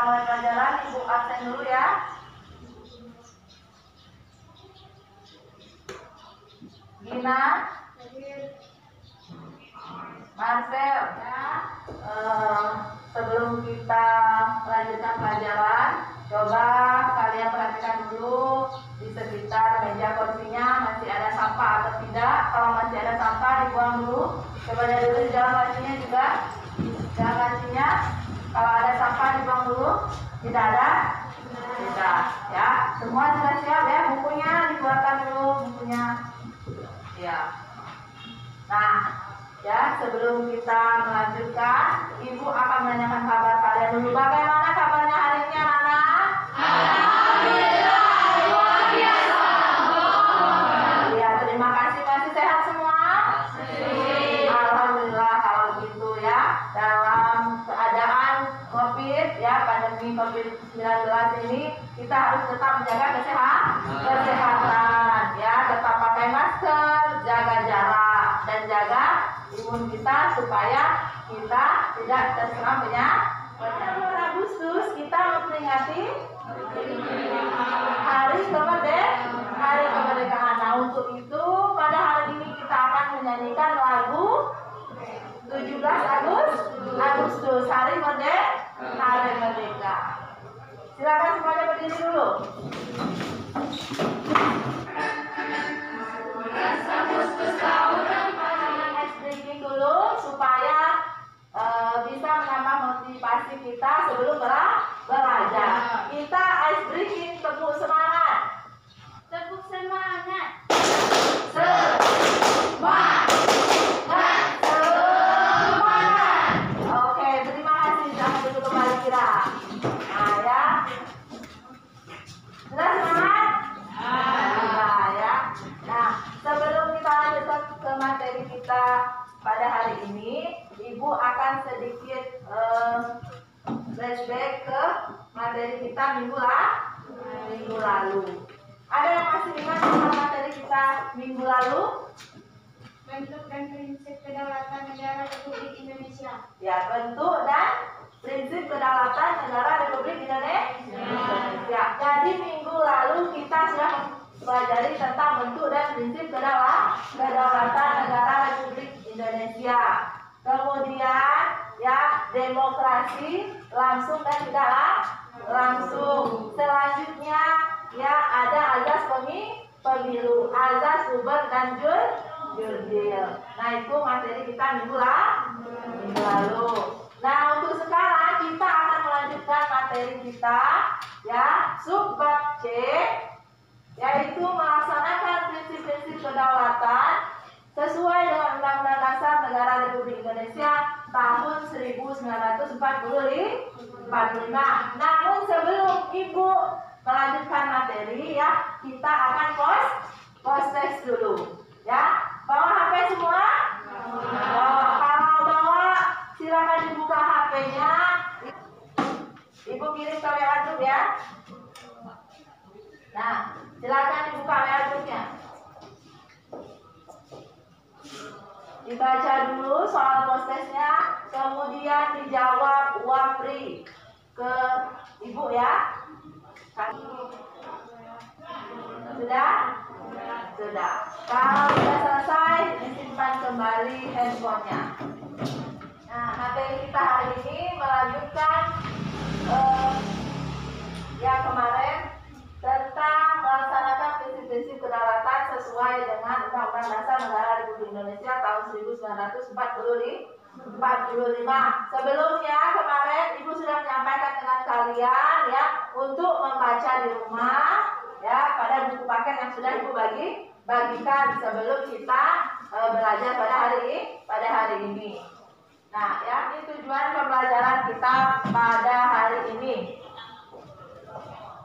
mata pelajaran Ibu absen dulu ya. Gina, Marcel ya. Sebelum kita melanjutkan pelajaran, coba kalian perhatikan dulu di sekitar meja kursinya masih ada sampah atau tidak. Kalau masih ada sampah dibuang dulu. Coba lihat dulu di dalam lacinya juga. Dalam lacinya kalau ada sampah dibuang dulu. Tidak ada? Tidak ya. Semua sudah siap ya, bukunya dikeluarkan dulu bukunya. Ya. Nah, ya, sebelum kita melanjutkan, Ibu akan menanyakan kabar kalian dulu. Bagaimana kabarnya hari ini, anak-anak? Alhamdulillah, luar biasa. Ya, terima kasih. Masih sehat semua? Alhamdulillah kalau gitu ya. Dalam keadaan COVID ya, pandemi COVID-19 ini, kita harus tetap menjaga kesehatan ya, tetap pakai masker, jaga jarak dan jaga imun kita supaya kita tidak terserang penyakit. Pada bulan Agustus kita memperingati Hari Kemerdekaan. Nah, untuk itu pada hari ini kita akan menyanyikan lagu 17 Agustus Hari Merdeka. Silakan semuanya berdiri dulu. Dulu supaya bisa menambah motivasi kita sebelum belajar. Kita ice breaking, tepuk semangat. Tepuk semangat. Semangat. Oke, terima kasih. Jangan dulu kembali kira. Nah ya. Sudah semangat? Nah ya. Nah, sebelum kita lanjutkan ke materi kita pada hari ini, Ibu akan sedikit flashback ke materi kita minggu lalu. Ada yang masih ingat tentang materi kita minggu lalu? Bentuk dan prinsip kedaulatan negara Republik Indonesia. Ya, bentuk dan prinsip kedaulatan negara Republik Indonesia. Jadi minggu lalu kita sudah mempelajari tentang bentuk dan prinsip kedaulatan negara Republik Indonesia. Kemudian ya, demokrasi langsung dan tidak langsung. Selanjutnya ya, ada azas pemilu, azas uber dan jurdil. Nah, itu materi kita minggu lalu. Nah, untuk sekarang kita akan melanjutkan materi kita ya, subbab C, yaitu melaksanakan prinsip-prinsip kedaulatan sesuai dengan Undang-Undang Dasar Negara Republik Indonesia tahun 1945. Namun sebelum Ibu melanjutkan materi ya, kita akan post test dulu ya. Bawa HP semua? Kalau bawa silakan dibuka HP-nya. Ibu kirim ke WA group ya. Nah, silakan dibuka WA group-nya. Dibaca dulu soal prosesnya, kemudian dijawab wapri ke Ibu ya. Sudah? Sudah. Kalau sudah selesai, disimpan kembali handphonenya. Nah, materi kita hari ini melanjutkan yang kemarin tentang melaksanakan prinsip-prinsip kedaulatan sesuai dengan Undang-Undang Dasar Negara Republik Indonesia tahun 1945. Sebelumnya kemarin Ibu sudah menyampaikan dengan kalian ya untuk membaca di rumah ya pada buku paket yang sudah Ibu bagikan sebelum kita belajar pada hari ini. Nah, ya, ini tujuan pembelajaran kita pada hari ini.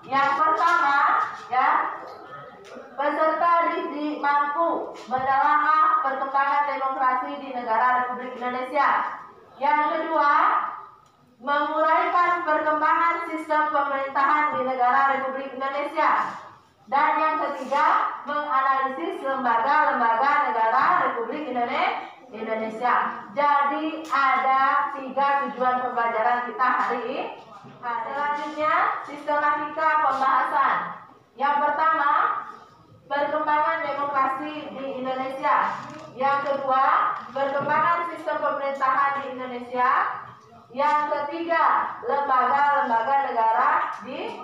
Yang pertama, ya, peserta didik mampu menelaah perkembangan demokrasi di negara Republik Indonesia. Yang kedua, menguraikan perkembangan sistem pemerintahan di negara Republik Indonesia. Dan yang ketiga, menganalisis lembaga-lembaga negara Republik Indonesia. jadi ada 3 tujuan pembelajaran kita hari ini. Selanjutnya, sistematika pembahasan. Yang pertama, perkembangan demokrasi di Indonesia. Yang kedua, perkembangan sistem pemerintahan di Indonesia. Yang ketiga, lembaga-lembaga negara di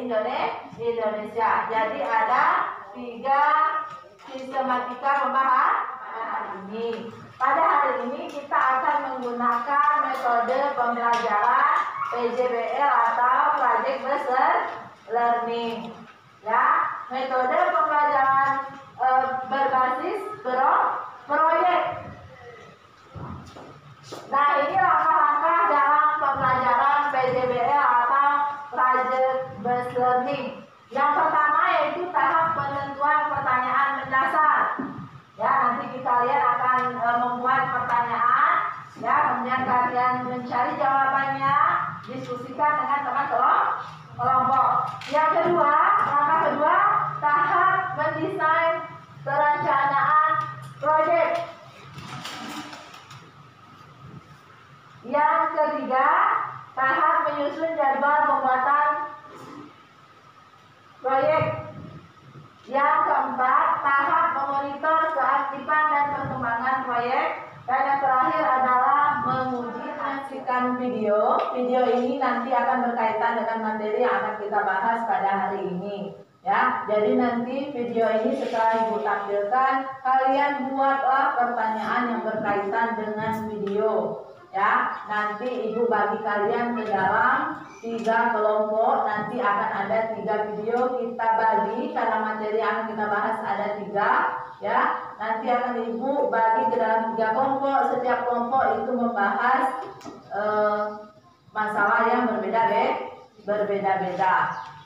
Indonesia. Jadi ada 3 sistematika pembahasan ini. Pada hari ini kita akan menggunakan metode pembelajaran PJBL atau Project Based Learning. Ya, metode pembelajaran berbasis proyek. Nah, ini langkah-langkah dalam pembelajaran PJBL atau Project Based Learning. Yang pertama yaitu tahap penentuan pertanyaan mendasar. Ya, nanti kita lihat akan membuat pertanyaan. Ya, kemudian kalian mencari jawabannya, diskusikan dengan teman kelompok. Yang kedua, langkah kedua, tahap mendesain perencanaan proyek. Yang ketiga, tahap menyusun jadwal pembuatan proyek. Yang keempat, tahap memonitor keaktifan dan perkembangan proyek. Dan yang terakhir adalah menguji menyaksikan video. Video ini nanti akan berkaitan dengan materi yang akan kita bahas pada hari ini. Ya, jadi nanti video ini setelah Ibu tampilkan, kalian buatlah pertanyaan yang berkaitan dengan video. Ya, nanti Ibu bagi kalian ke dalam 3 kelompok. Nanti akan ada 3 video kita bagi karena materi yang kita bahas ada 3. Ya, nanti akan Ibu bagi ke dalam 3 kelompok. Setiap kelompok itu membahas masalah yang berbeda-beda.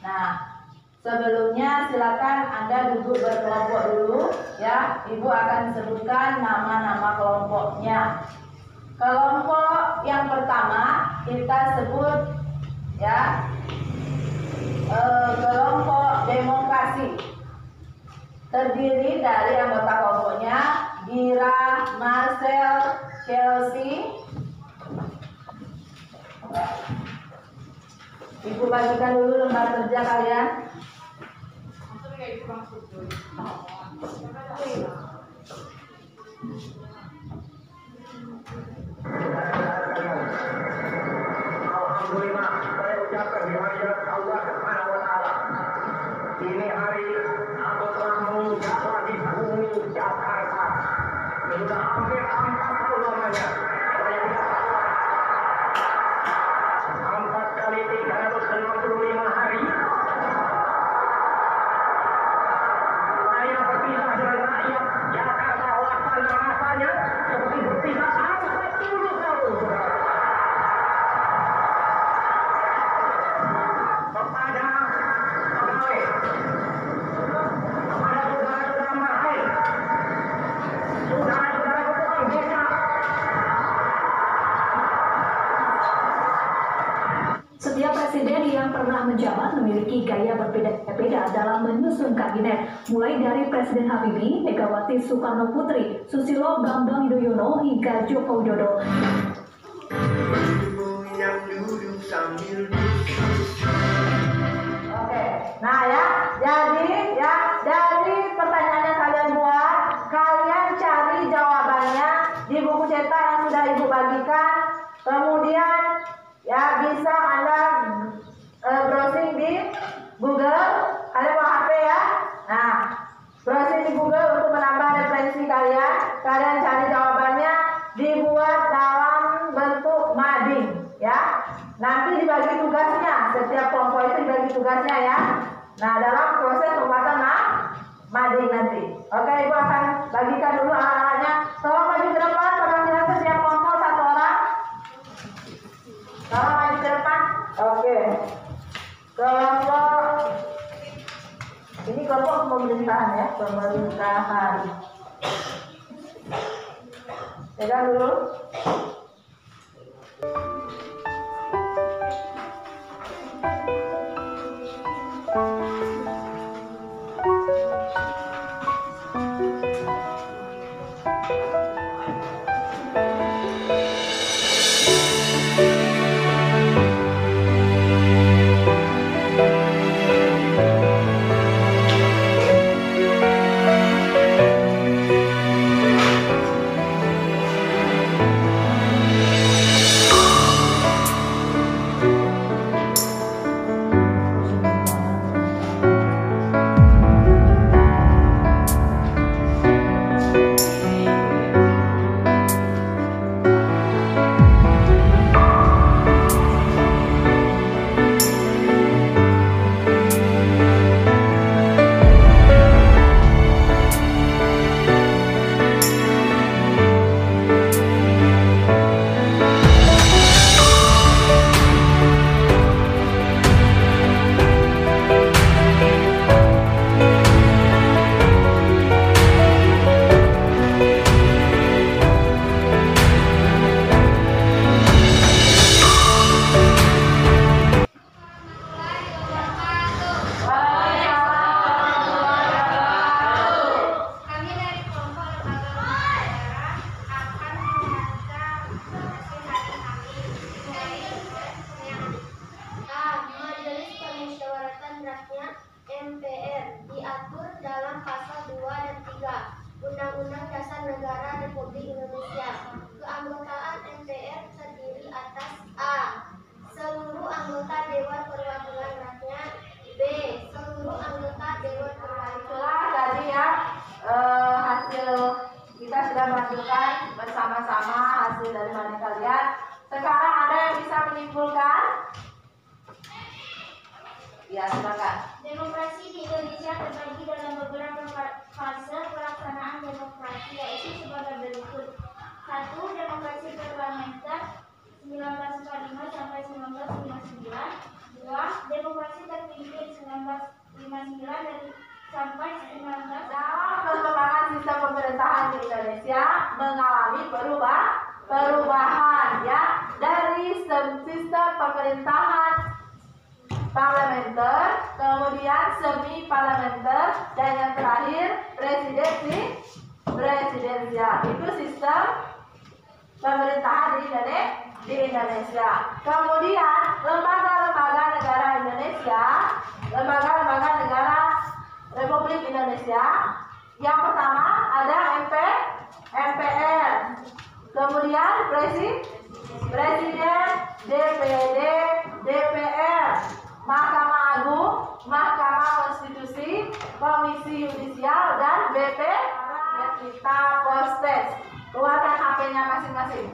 Nah, sebelumnya silakan Anda duduk berkelompok dulu. Ya, Ibu akan sebutkan nama-nama kelompoknya. Kelompok yang pertama kita sebut ya kelompok demokrasi. Terdiri dari anggota kelompoknya Gira, Marcel, Chelsea. Ibu bagikan dulu lembar kerja kalian. Alhamdulillah, saya ucapkan dihadirat Allah Subhanahu wa taala. Ini hari aku telah mengucapkan di bumi Jakarta. Sudah hampir 4 tahun lamanya. Saya tidak 4 kali 365 hari. Saya berpisah dengan rakyat Jakarta rasanya seperti berpisah 40 tahun. Kepada pegawai, kepada saudara-saudara marhum, saudara-saudara ketua desa. Setiap presiden yang pernah menjabat memiliki gaya berbeda-beda dalam menyusun kabinet, mulai dari Presiden Habibie, Megawati Soekarno Putri, Susilo Bambang Yudhoyono hingga Joko Widodo. Oke, nah ya, jadi pertanyaan yang kalian buat, kalian cari jawabannya di buku cetak yang sudah Ibu bagikan. Kemudian ya bisa Anda browsing di Google. Kalian bawa HP ya. Nah, browsing di Google untuk menambah referensi kalian. Kalian cari jawabannya, dibuat dalam bentuk mading ya. Nanti dibagi tugasnya, setiap kelompok itu dibagi tugasnya ya. Nah, dalam proses pembuatan mading nanti. Oke, Ibu akan bagikan dulu alat-alatnya. Tolong maju ke depan, tolong lihat setiap kelompok 1 orang. Tolong maju ke depan. Oke. Kelompok ini kelompok pemerintahan ya, pemerintahan. Pegang dulu. di Indonesia mengalami perubahan ya, dari sistem pemerintahan parlementer, kemudian semi parlementer, dan yang terakhir presidensial. Itu sistem pemerintahan di Indonesia. Kemudian lembaga-lembaga negara Indonesia, lembaga-lembaga negara Republik Indonesia. Yang pertama ada MPR, kemudian Presiden, DPD, DPR, Mahkamah Agung, Mahkamah Konstitusi, Komisi Yudisial, dan BP. Kita proses. Keluarkan HP-nya masing-masing.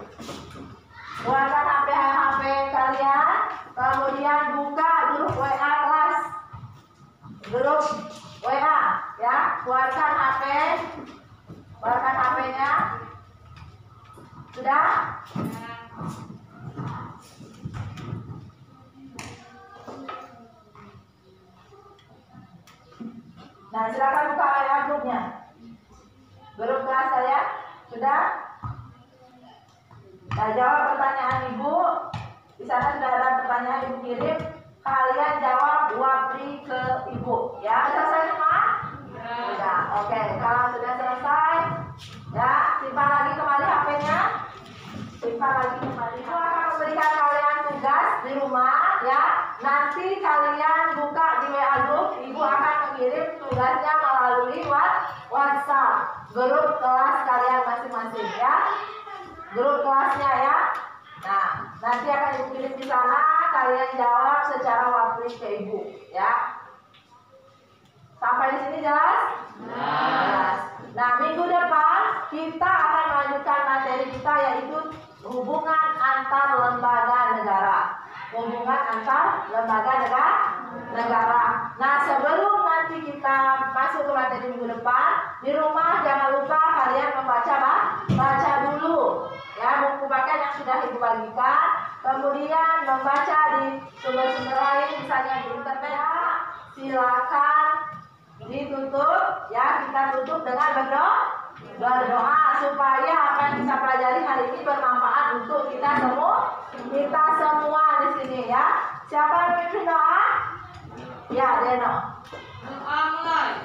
Keluarkan HP kalian, kemudian buka grup WA kelas. Grup WA ya, keluarkan HP-nya. Sudah? Nah, silakan buka WA grupnya. Grup kelas saya sudah? Nah, jawab pertanyaan Ibu. Di sana sudah ada pertanyaan Ibu kirim. Kalian jawab wapri ke Ibu. Ya, selesai semua? Sudah. Oke, kalau sudah selesai, ya simpan lagi kembali HP-nya. Simpan lagi kembali. Ibu akan memberikan kalian tugas di rumah, ya. Nanti kalian buka di WA group. Ibu akan mengirim tugasnya melalui WhatsApp grup kelas kalian masing-masing, ya. Grup kelasnya ya. Nah, nanti akan Ibu kirim di sana. Kalian jawab secara wapri ke Ibu, ya. Sampai di sini jelas? Jelas. Nah, minggu depan kita akan melanjutkan materi kita, yaitu hubungan antar lembaga negara. Hubungan antar lembaga negara. Nah, sebelum nanti kita masuk ke materi minggu depan, di rumah jangan lupa kalian baca dulu ya buku paket yang sudah Ibu bagikan, kemudian membaca di sumber-sumber lain, misalnya di internet. Ya, silakan ditutup ya, kita tutup dengan berdoa supaya apa yang kita pelajari hari ini bermanfaat untuk kita semua di sini ya. Siapa yang memimpin doa? Ya, Deno. Doa mulai.